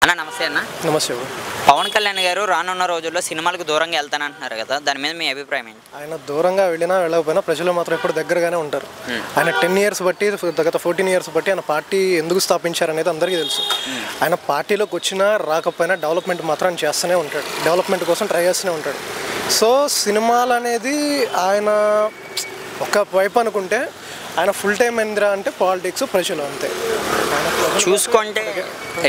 అన్న నమస్తే అన్న. నమస్తే. పవన్ కళ్యాణ్ గారు రానున్న రోజుల్లో సినిమాలకు దూరంగా వెళ్తానంటున్నారు కదా, దాని మీద మీ అభిప్రాయం ఏంటి? ఆయన దూరంగా వెళ్ళినా వెళ్ళకపోయినా ప్రజలు మాత్రం ఎప్పుడు దగ్గరగానే ఉంటారు. ఆయన 10 years బట్టి గత 14 years బట్టి ఆయన పార్టీ ఎందుకు స్థాపించారనేది అందరికీ తెలుసు. ఆయన పార్టీలోకి వచ్చినా రాకపోయినా డెవలప్మెంట్ మాత్రం ఆయన చేస్తూనే ఉంటాడు, డెవలప్మెంట్ కోసం ట్రై చేస్తూనే ఉంటాడు. సో సినిమాలు అనేది ఆయన ఒక వైపు అనుకుంటే ఆయన ఫుల్ టైం ఏంద్రా అంటే పాలిటిక్స్ ప్రజలు అంతే. చూసుకుంటే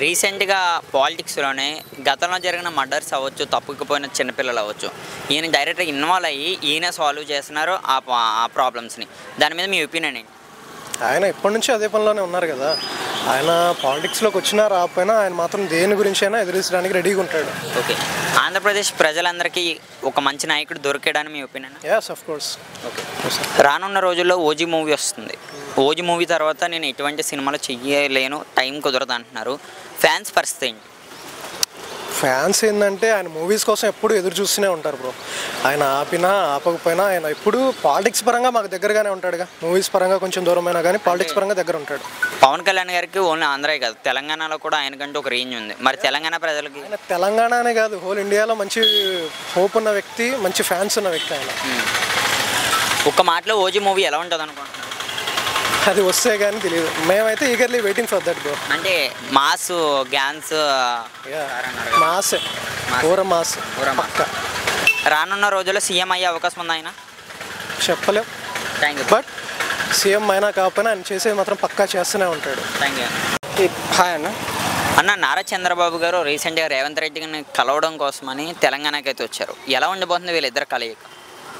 రీసెంట్గా పాలిటిక్స్లోనే గతంలో జరిగిన మర్డర్స్ అవ్వచ్చు, తప్పుకుపోయిన చిన్నపిల్లలు అవ్వచ్చు, ఈయన డైరెక్ట్గా ఇన్వాల్వ్ అయ్యి ఈయన సాల్వ్ చేస్తున్నారు ఆ ప్రాబ్లమ్స్ని. దాని మీద మీ ఒపీనియన్ ఏంటి? ఆయన ఎప్పటి నుంచి అదే పనిలోనే ఉన్నారు కదా. ఆయన పాలిటిక్స్లోకి వచ్చినా రాకపోయినా ఆయన మాత్రం దేని గురించి అయినా ఎదురించడానికి రెడీగా ఉంటాడు. ఓకే, ఆంధ్రప్రదేశ్ ప్రజలందరికీ ఒక మంచి నాయకుడు దొరికాడని మీ opinion? yes of course. Okay, రానున్న రోజుల్లో ఓజీ మూవీ వస్తుంది. ఓజీ మూవీ తర్వాత నేను ఎటువంటి సినిమాలు చెయ్యలేను, టైం కుదరదు అంటున్నారు. ఫ్యాన్స్ పరిస్థితి ఏంటి? ఫ్యాన్స్ ఏంటంటే ఆయన మూవీస్ కోసం ఎప్పుడు ఎదురు చూస్తూనే ఉంటారు బ్రో. ఆయన ఆపినా ఆపకపోయినా ఆయన ఎప్పుడు పాలిటిక్స్ పరంగా మాకు దగ్గరగానే ఉంటాడుగా. మూవీస్ పరంగా కొంచెం దూరమైనా కానీ పాలిటిక్స్ పరంగా దగ్గర ఉంటాడు. పవన్ కళ్యాణ్ గారికి ఓన్లీ ఆంధ్రే కాదు, తెలంగాణలో కూడా ఆయనకంటూ ఒక రేంజ్ ఉంది. మరి తెలంగాణ ప్రజలకి? ఆయన తెలంగాణనే కాదు, హోల్ ఇండియాలో మంచి హోప్ ఉన్న వ్యక్తి, మంచి ఫ్యాన్స్ ఉన్న వ్యక్తి ఆయన. ఒక్క మాటలో ఓజీ మూవీ ఎలా ఉంటుంది అనుకుంటున్నారు? అది వస్తే కానీ తెలియదు. మేమైతే eagerly waiting for that bro. అంటే మాస్ గ్యాన్స్ మాస్ పూర మాస్ పక్క. రానున్న రోజుల్లో సీఎం అయ్యే అవకాశం ఉంది ఆయన? చెప్పలేం. Thank you. బట్ సీఎం అయినా కాకపోయినా ఆయన చేసేది మాత్రం పక్కా చేస్తూనే ఉంటాడు. Thank you. హాయ్ అన్న. అన్న, నారా చంద్రబాబు గారు రీసెంట్గా రేవంత్ రెడ్డిని కలవడం కోసమని తెలంగాణకి అయితే వచ్చారు. ఎలా ఉండబోతుంది వీళ్ళిద్దరు కలయిక?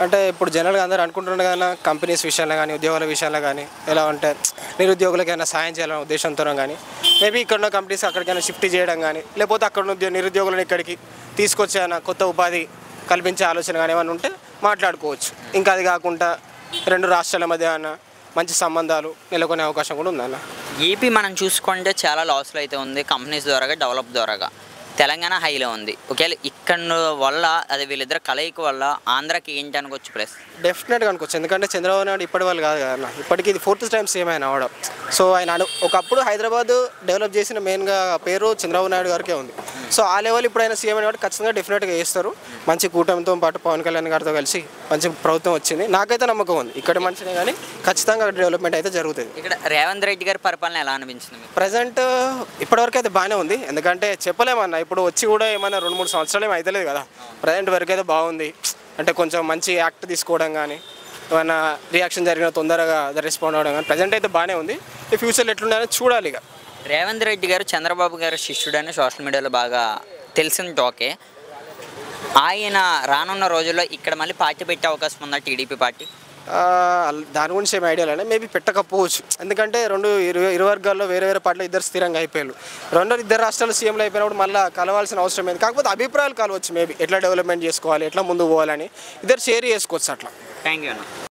అంటే ఇప్పుడు జనరల్గా అందరూ అనుకుంటున్నారు కదా, కంపెనీస్ విషయంలో కానీ ఉద్యోగాల విషయంలో కానీ ఎలా అంటే నిరుద్యోగులకైనా సాయం చేయాలనే ఉద్దేశంతో కానీ మేబీ ఇక్కడ ఉన్న కంపెనీస్ అక్కడికైనా షిఫ్ట్ చేయడం కానీ, లేకపోతే అక్కడ ఉన్న నిరుద్యోగులను ఇక్కడికి తీసుకొచ్చేనా కొత్త ఉపాధి కల్పించే ఆలోచన కానీ ఏమైనా ఉంటే మాట్లాడుకోవచ్చు. ఇంకా అది కాకుండా రెండు రాష్ట్రాల మధ్య మంచి సంబంధాలు నెలకొనే అవకాశం కూడా ఉందన్న. ఏపీ మనం చూసుకుంటే చాలా లాస్లో అయితే ఉంది, కంపెనీస్ ద్వారాగా డెవలప్ ద్వారాగా. తెలంగాణ హైలో ఉంది. ఒకవేళ ఇక్కడ వల్ల అది వీళ్ళిద్దరు కలయిక వల్ల ఆంధ్రాకి ఏంటి అనుకోవచ్చు? ప్లస్ డెఫినెట్గా అనుకోవచ్చు. ఎందుకంటే చంద్రబాబు నాయుడు ఇప్పటి వాళ్ళు కాదు కదా, ఇప్పటికీ ఇది 4th time సీఎం ఆయన అవడం. సో ఆయన ఒకప్పుడు హైదరాబాద్ డెవలప్ చేసిన మెయిన్గా పేరు చంద్రబాబు నాయుడు గారికే ఉంది. సో ఆ లెవెల్ ఇప్పుడు ఆయన సీఎం అనేవాడు ఖచ్చితంగా డెఫినెట్గా చేస్తారు. మంచి కూటమితో పాటు పవన్ కళ్యాణ్ గారితో కలిసి మంచి ప్రభుత్వం వచ్చింది. నాకైతే నమ్మకం ఉంది ఇక్కడ మంచిదే, కానీ ఖచ్చితంగా డెవలప్మెంట్ అయితే జరుగుతుంది. ఇక్కడ రేవంత్ రెడ్డి గారి పరిపాలన ఎలా అనిపించింది? ప్రజెంట్ ఇప్పటివరకు అయితే బాగానే ఉంది. ఎందుకంటే చెప్పలేమన్నా, ఇప్పుడు వచ్చి కూడా ఏమన్నా 2-3 సంవత్సరాలు ఏమి అవుతలేదు కదా. ప్రజెంట్ వరకు అయితే బాగుంది. అంటే కొంచెం మంచి యాక్ట్ తీసుకోవడం కానీ, ఏమైనా రియాక్షన్ జరిగిన తొందరగా రెస్పాండ్ అవ్వడం కానీ ప్రజెంట్ అయితే బాగానే ఉంది. ఈ ఫ్యూచర్లో ఎట్లుండాలని చూడాలి. ఇక రేవంత్ రెడ్డి గారు చంద్రబాబు గారు శిష్యుడని సోషల్ మీడియాలో బాగా తెలిసిన టాకే. ఆయన రానున్న రోజుల్లో ఇక్కడ మళ్ళీ పార్టీ పెట్టే అవకాశం ఉందా టీడీపీ పార్టీ? దాని గురించి ఏమి ఐడియా లేదు. మేబీ పెట్టకపోవచ్చు. ఎందుకంటే ఇరు వర్గాల్లో వేరే పార్టీలో ఇద్దరు స్థిరంగా అయిపోయారు. ఇద్దరు రాష్ట్రాలు సీఎంలు అయిపోయినప్పుడు మళ్ళీ కలవాల్సిన అవసరం లేదు. కాకపోతే అభిప్రాయాలు కలవచ్చు. మేబీ ఎట్లా డెవలప్మెంట్ చేసుకోవాలి, ఎట్లా ముందుకు పోవాలని ఇద్దరు షేర్ చేసుకోవచ్చు అట్లా. థ్యాంక్ యూ అన్న.